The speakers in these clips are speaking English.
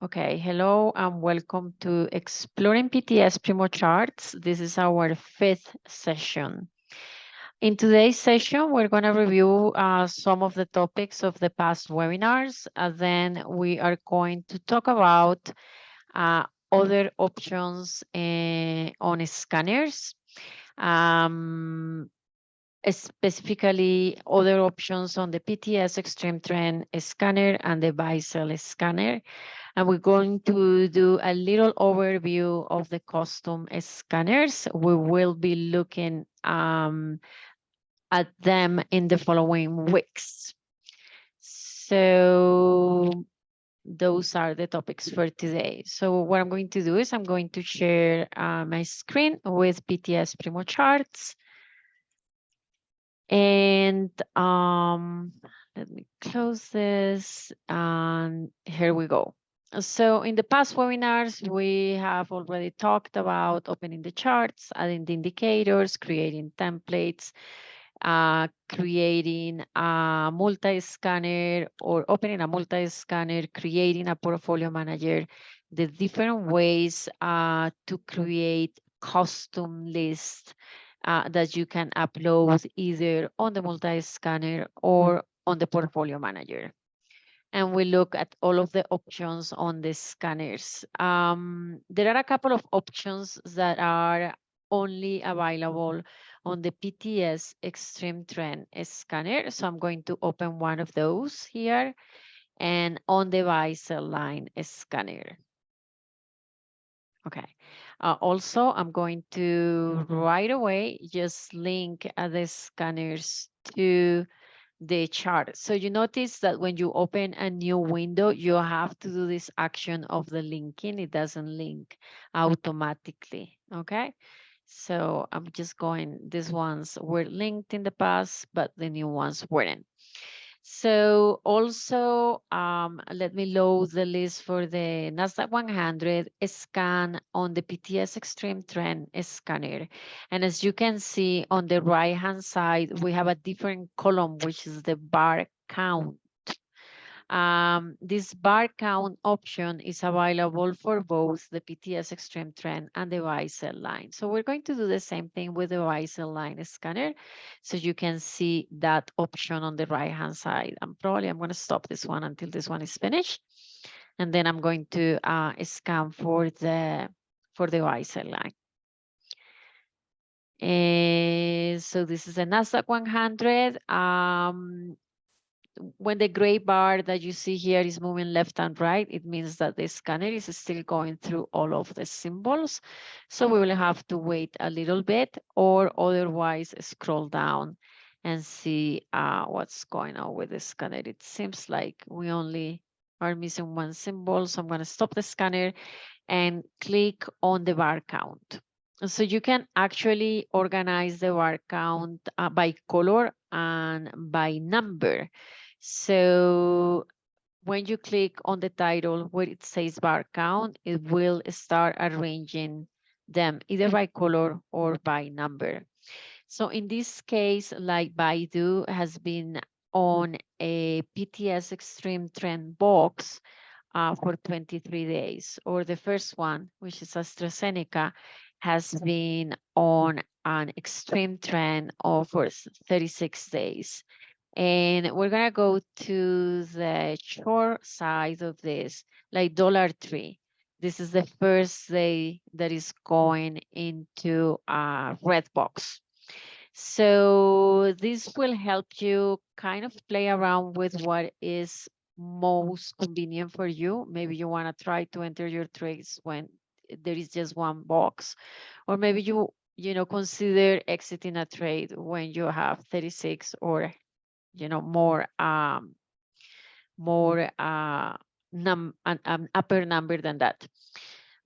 Okay, hello and welcome to Exploring PTS Primo Charts. This is our fifth session. In today's session, we're going to review some of the topics of the past webinars. Then we are going to talk about other options on scanners. Specifically other options on the PTS Extreme Trend scanner and the buy-sell scanner. And we're going to do a little overview of the custom scanners. We will be looking at them in the following weeks. So those are the topics for today. So what I'm going to do is I'm going to share my screen with PTS Primo Charts. And let me close this, and here we go. So in the past webinars, we have already talked about opening the charts, adding the indicators, creating templates, creating a multi-scanner or opening a multi-scanner, creating a portfolio manager, the different ways to create custom lists that you can upload either on the multi-scanner or on the portfolio manager. And we look at all of the options on the scanners. There are a couple of options that are only available on the PTS Extreme Trend scanner. So I'm going to open one of those here and on the buy-sell line scanner. Okay. Also, I'm going to right away just link the scanners to the chart. So you notice that when you open a new window, you have to do this action of the linking. It doesn't link automatically. Okay. So I'm just going, these ones were linked in the past, but the new ones weren't. So also, let me load the list for the NASDAQ 100 scan on the PTS Extreme Trend scanner. And as you can see on the right-hand side, we have a different column, which is the bar count. This bar count option is available for both the PTS Extreme Trend and the buy-sell line. So we're going to do the same thing with the buy-sell line scanner. So you can see that option on the right-hand side. I'm going to stop this one until this one is finished. And then I'm going to scan for the buy-sell line. So this is a NASDAQ 100. When the gray bar that you see here is moving left and right, it means that the scanner is still going through all of the symbols. So we will have to wait a little bit or otherwise scroll down and see what's going on with the scanner. It seems like we only are missing one symbol. So I'm going to stop the scanner and click on the bar count. So you can actually organize the bar count by color and by number. So when you click on the title where it says bar count, it will start arranging them either by color or by number. So in this case, like Baidu has been on a PTS Extreme Trend box for 23 days, or the first one, which is AstraZeneca, has been on an extreme trend for 36 days. And we're going to go to the short side of this, like $3. This is the first day that is going into a red box. So this will help you kind of play around with what is most convenient for you. Maybe you want to try to enter your trades when there is just one box, or maybe you consider exiting a trade when you have 36 or more an upper number than that.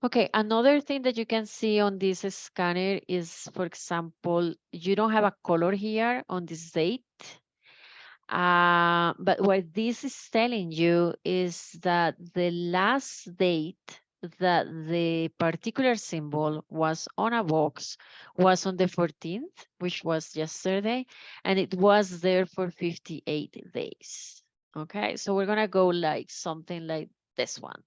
Okay, another thing that you can see on this scanner is, for example, you don't have a color here on this date. But what this is telling you is that the last date that the particular symbol was on a box was on the 14th, which was yesterday, and it was there for 58 days. Okay, so we're gonna go like something like this one.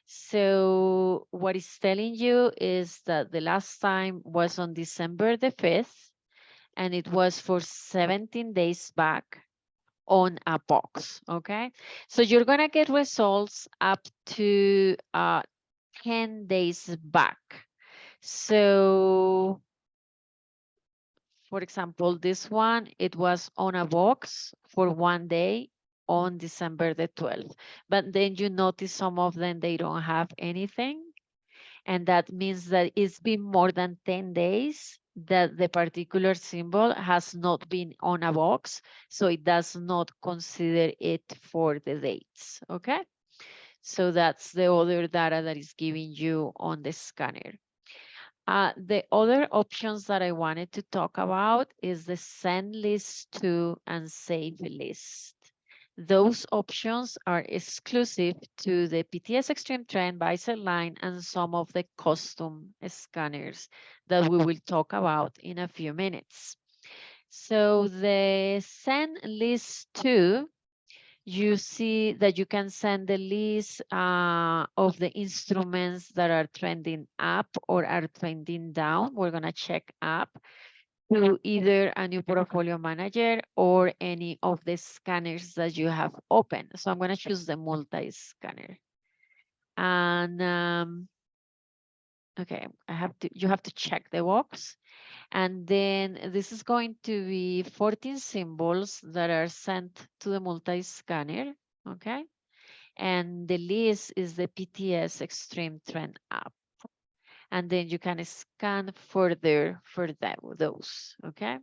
So what it's telling you is that the last time was on December the 5th, and it was for 17 days back on a box, okay? So you're gonna get results up to 10 days back. So for example, this one, it was on a box for 1 day on December the 12th. But then you notice some of them, they don't have anything. And that means that it's been more than 10 days that the particular symbol has not been on a box. So it does not consider it for the dates, okay? So that's the other data that is giving you on the scanner. The other options that I wanted to talk about is the send list to and save list. Those options are exclusive to the PTS Extreme Trend, Bicep Line, and some of the custom scanners that we will talk about in a few minutes. So the send list to, you see that you can send the list of the instruments that are trending up or are trending down. We're going to check up to either a new portfolio manager or any of the scanners that you have open. So I'm going to choose the multi-scanner. And okay, you have to check the box. And then this is going to be 14 symbols that are sent to the multi-scanner, okay? And the list is the PTS Extreme Trend app. And then you can scan further for those, okay?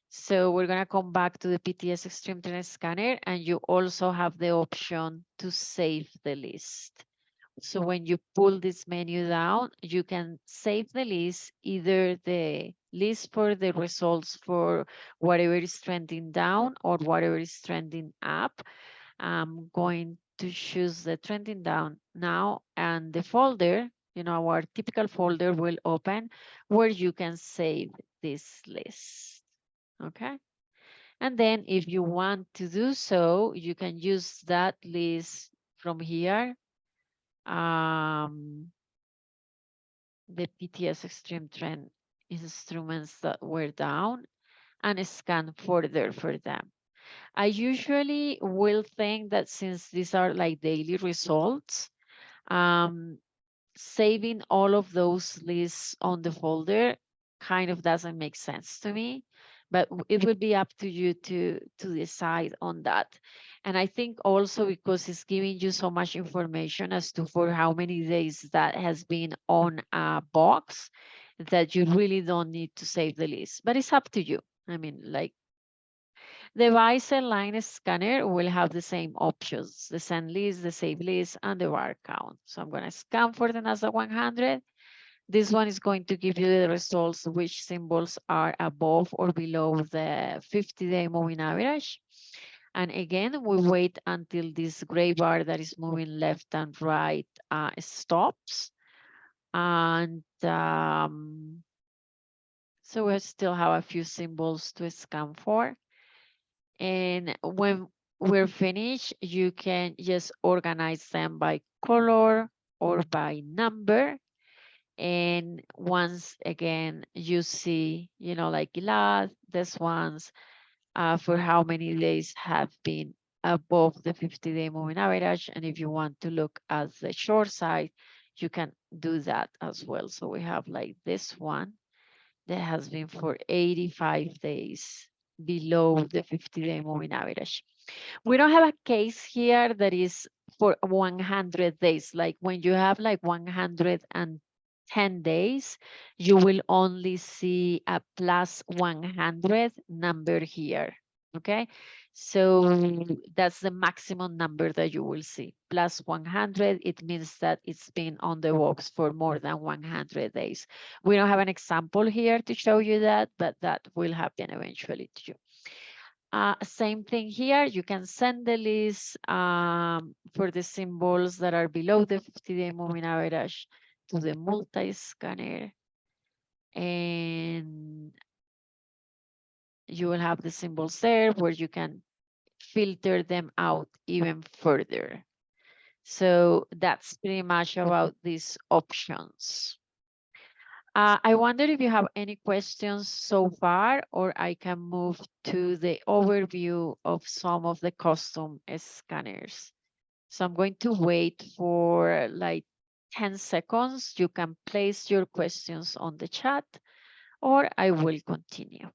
So we're gonna come back to the PTS Extreme Trend Scanner, and you also have the option to save the list. So when you pull this menu down, you can save the list, either the list for the results for whatever is trending down or whatever is trending up. I'm going to choose the trending down now, and the folder, our typical folder will open where you can save this list, okay? And then if you want to do so, you can use that list from here, the PTS Extreme Trend instruments that were down, and scan further for them. I usually will think that since these are like daily results, saving all of those lists on the folder kind of doesn't make sense to me, but it will be up to you to decide on that. And I think also because it's giving you so much information as to for how many days that has been on a box, that you really don't need to save the list, but it's up to you. I mean, like, the Bicep line scanner will have the same options: the send list, the save list, and the bar count. So I'm going to scan for the Nasdaq 100. This one is going to give you the results, which symbols are above or below the 50-day moving average. And again, we wait until this gray bar that is moving left and right stops. And so we still have a few symbols to scan for. And when we're finished, you can just organize them by color or by number. And once again, you see, like this one's for how many days have been above the 50-day moving average. And if you want to look at the short side, you can do that as well. So we have like this one that has been for 85 days below the 50-day moving average. We don't have a case here that is for 100 days. Like when you have like 110 days, you will only see a plus 100 number here, okay? So that's the maximum number that you will see. Plus 100, it means that it's been on the box for more than 100 days. We don't have an example here to show you that, but that will happen eventually to you. Same thing here, you can send the list for the symbols that are below the 50-day moving average to the multi-scanner, and you will have the symbols there where you can filter them out even further. So that's pretty much about these options. I wonder if you have any questions so far, or I can move to the overview of some of the custom scanners. So I'm going to wait for like 10 seconds. You can place your questions on the chat, or I will continue.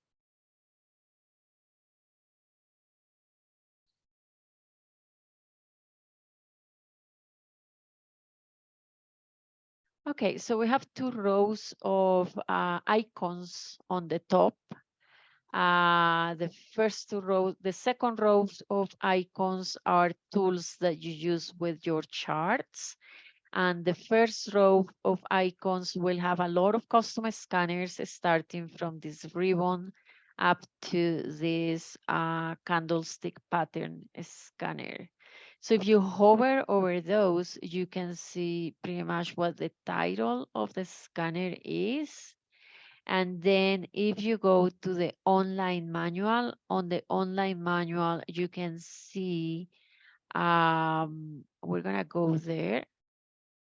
Okay, so we have two rows of icons on the top. The first two rows, the second rows of icons are tools that you use with your charts. And the first row of icons will have a lot of custom scanners starting from this ribbon up to this candlestick pattern scanner. So if you hover over those, you can see pretty much what the title of the scanner is. And then if you go to the online manual, on the online manual, you can see, we're gonna go there.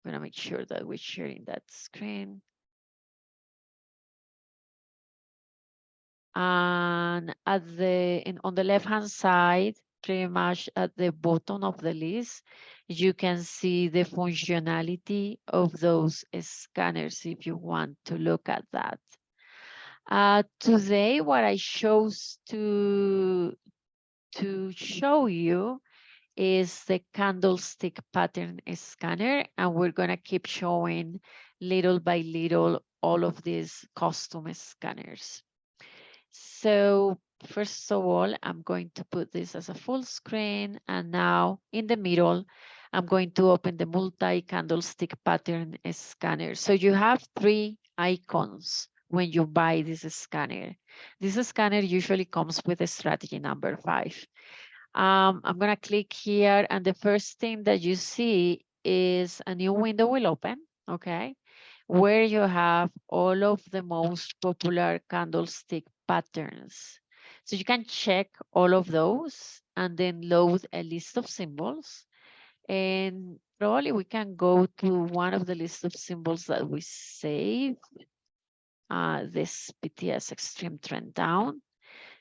I'm gonna make sure that we're sharing that screen. And on the left-hand side, pretty much at the bottom of the list, you can see the functionality of those scanners if you want to look at that. Today, what I chose to show you is the candlestick pattern scanner, and we're gonna keep showing little by little all of these custom scanners. So first of all, I'm going to put this as a full screen, and now in the middle, I'm going to open the multi-candlestick pattern scanner. So you have three icons when you buy this scanner. This scanner usually comes with a strategy number 5. I'm gonna click here, and the first thing that you see is a new window will open, okay? Where you have all of the most popular candlestick patterns. So you can check all of those and then load a list of symbols. And probably we can go to one of the list of symbols that we saved, this PTS extreme trend down.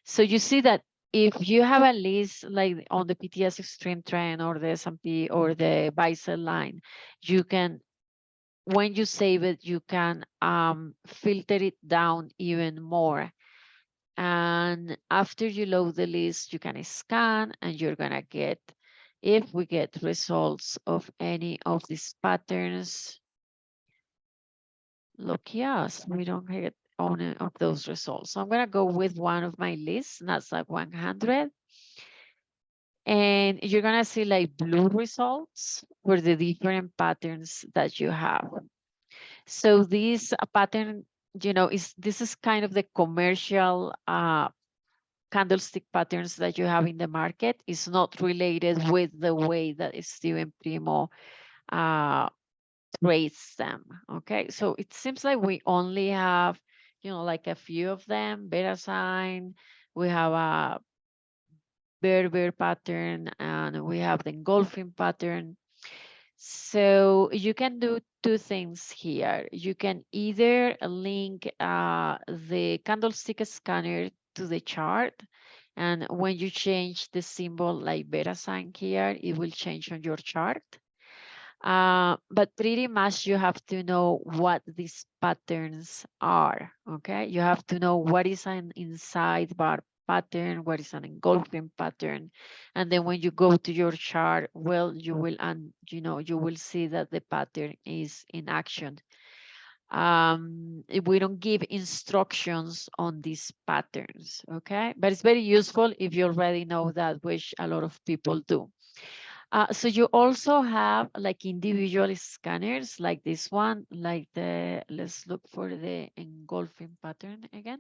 So you see that if you have a list like on the PTS extreme trend or the S&P or the buy sell line, you can, when you save it, you can filter it down even more. And after you load the list, you can scan and you're gonna get, if we get results of any of these patterns, look, yes, we don't get any of those results. So I'm gonna go with one of my lists, Nasdaq 100. And you're gonna see like blue results for the different patterns that you have. So this pattern, this is kind of the commercial candlestick patterns that you have in the market. Is not related with the way that Steven Primo trades them. Okay, so it seems like we only have, like a few of them. Beta sign, we have a bear pattern, and we have the engulfing pattern. So you can do two things here. You can either link the candlestick scanner to the chart, and when you change the symbol like beta sign here, it will change on your chart. But pretty much you have to know what these patterns are, okay? You have to know what is an inside bar pattern, what is an engulfing pattern. And then when you go to your chart, well, you will see that the pattern is in action. We don't give instructions on these patterns, okay? But it's very useful if you already know that, which a lot of people do. So you also have like individual scanners like this one, like let's look for the engulfing pattern again,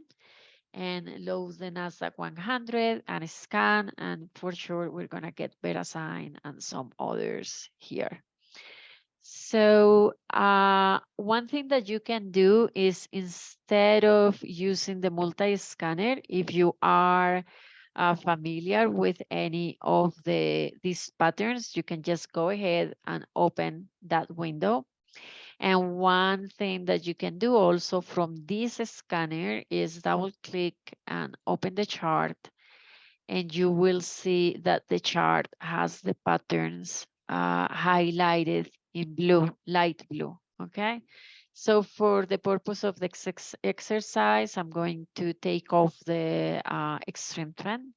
and load the Nasdaq 100 and scan, and for sure we're gonna get beta sign and some others here. So one thing that you can do is, instead of using the multi-scanner, if you are familiar with any of these patterns, you can just go ahead and open that window. And one thing that you can do also from this scanner is double click and open the chart, and you will see that the chart has the patterns highlighted in blue, light blue, okay? So for the purpose of the exercise, I'm going to take off the extreme trend.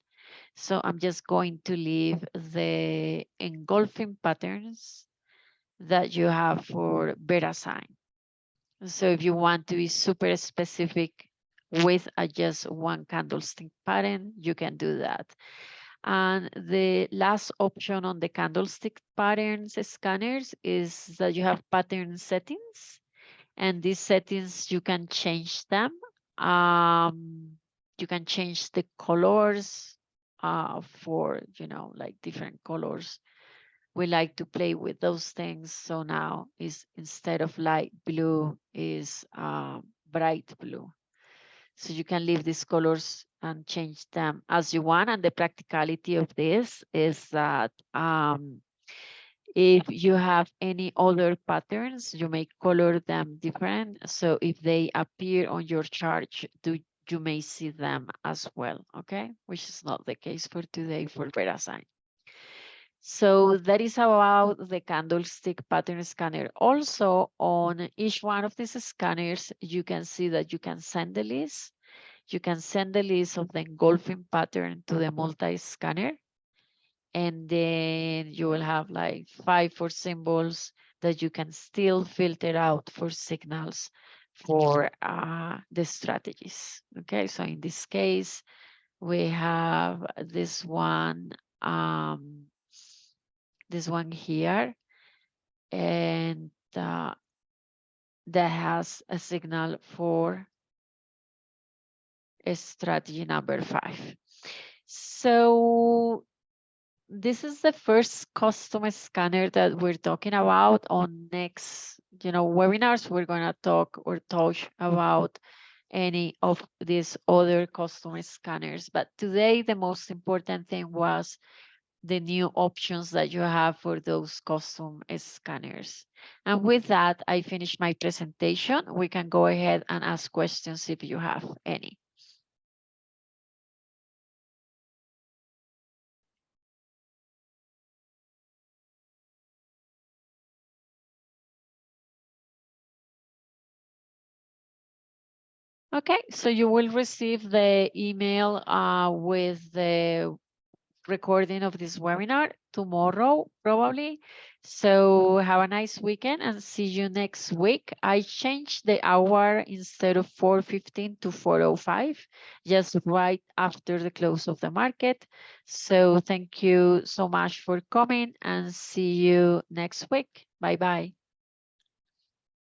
So I'm just going to leave the engulfing patterns that you have for beta sign. So if you want to be super specific with just one candlestick pattern, you can do that. And the last option on the candlestick patterns scanners is that you have pattern settings, and these settings you can change them. You can change the colors for, like different colors. We like to play with those things. So now is instead of light blue is bright blue. So you can leave these colors and change them as you want. And the practicality of this is that if you have any other patterns, you may color them different. So if they appear on your chart, you may see them as well, okay? Which is not the case for today for beta sign. So that is about the candlestick pattern scanner. Also, on each one of these scanners, you can see that you can send the list. You can send the list of the engulfing pattern to the multi-scanner. And then you will have like 5 or symbols that you can still filter out for signals for the strategies. Okay, so in this case, we have this one here, and that has a signal for strategy number 5. So this is the first custom scanner that we're talking about. On next, webinars, we're going to talk or touch about any of these other custom scanners. But today, the most important thing was the new options that you have for those custom scanners. And with that, I finish my presentation. We can go ahead and ask questions if you have any. Okay, so you will receive the email with the recording of this webinar tomorrow, probably. So have a nice weekend and see you next week. I changed the hour instead of 4:15 to 4:05, just right after the close of the market. So thank you so much for coming and see you next week. Bye-bye.